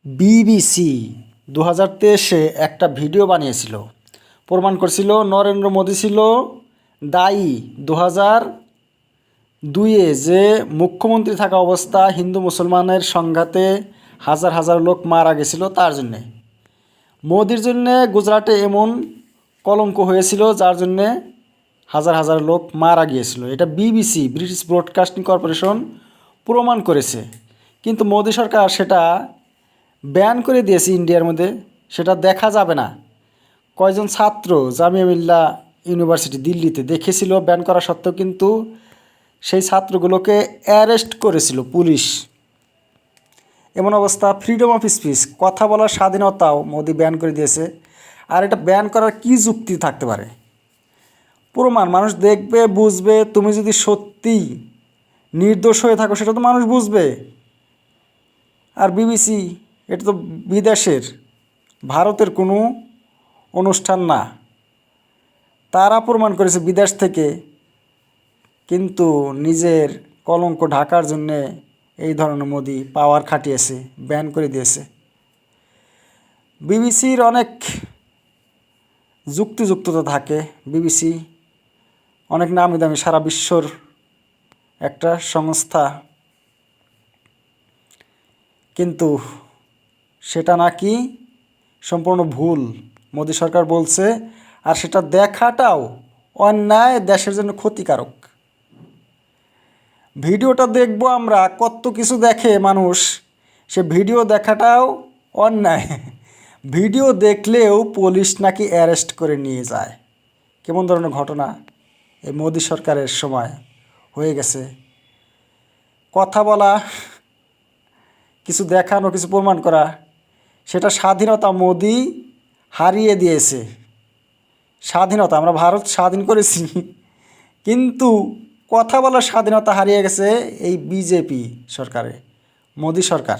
BBC 2023-এ একটা video বানিয়েছিল, প্রমাণ করছিল নরেন্দ্র মোদী ছিল দায়ী 2002-এ যে মুখ্যমন্ত্রী থাকা অবস্থা হিন্দু মুসলমানের সংঘাতে হাজার হাজার লোক মারা গেছিল তার জন্যে। মোদির জন্যে গুজরাটে এমন কলঙ্ক হয়েছিল যার জন্যে হাজার হাজার লোক মারা গিয়েছিল। এটা বিবিসি, ব্রিটিশ ব্রডকাস্টিং কর্পোরেশন প্রমাণ করেছে, কিন্তু মোদী সরকার সেটা ব্যান করে দিয়েছে ইন্ডিয়ার মধ্যে, সেটা দেখা যাবে না। কয়জন ছাত্র জামিয়া মিল্লা ইউনিভার্সিটি দিল্লিতে দেখেছিল ব্যান করা সত্ত্বেও, কিন্তু সেই ছাত্রগুলোকে অ্যারেস্ট করেছিল পুলিশ। এমন অবস্থা, ফ্রিডম অফ স্পিচ, কথা বলার স্বাধীনতাও মোদি ব্যান করে দিয়েছে। আর এটা ব্যান করার কী যুক্তি থাকতে পারে? প্রমাণ মানুষ দেখবে, বুঝবে। তুমি যদি সত্যিই নির্দোষ হয়ে থাকো সেটা তো মানুষ বুঝবে। আর বিবিসি এটা তো বিদেশের, ভারতের কোনো অনুষ্ঠান না। তারা প্রমাণ করেছে বিদেশ থেকে, কিন্তু নিজের কলঙ্ক ঢাকার জন্যে এই ধরনের মোদি পাওয়ার খাটিয়েছে, ব্যান করে দিয়েছে। বিবিসির অনেক যুক্তিযুক্ততা থাকে। বিবিসি অনেক নামি দামি, সারা বিশ্বর একটা সংস্থা, কিন্তু সেটা নাকি সম্পূর্ণ ভুল মোদী সরকার বলছে। আর সেটা দেখাটাও অন্যায়, দেশের জন্য ক্ষতিকারক। ভিডিওটা দেখবো আমরা, কত কিছু দেখে মানুষ, সে ভিডিও দেখাটাও অন্যায়। ভিডিও দেখলেও পুলিশ নাকি অ্যারেস্ট করে নিয়ে যায়। কেমন ধরনের ঘটনা এই মোদী সরকারের সময় হয়ে গেছে। কথা বলা, কিছু দেখানো, কিছু প্রমাণ করা, সেটা স্বাধীনতা মোদি হারিয়ে দিয়েছে। স্বাধীনতা, আমরা ভারত স্বাধীন করেছি, কিন্তু কথা বলার স্বাধীনতা হারিয়ে গেছে এই বিজেপি সরকারে। মোদী সরকার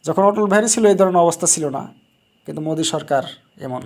যখন অটল বিহারী ছিল এই ধরনের অবস্থা ছিল না, কিন্তু মোদী সরকার এমন।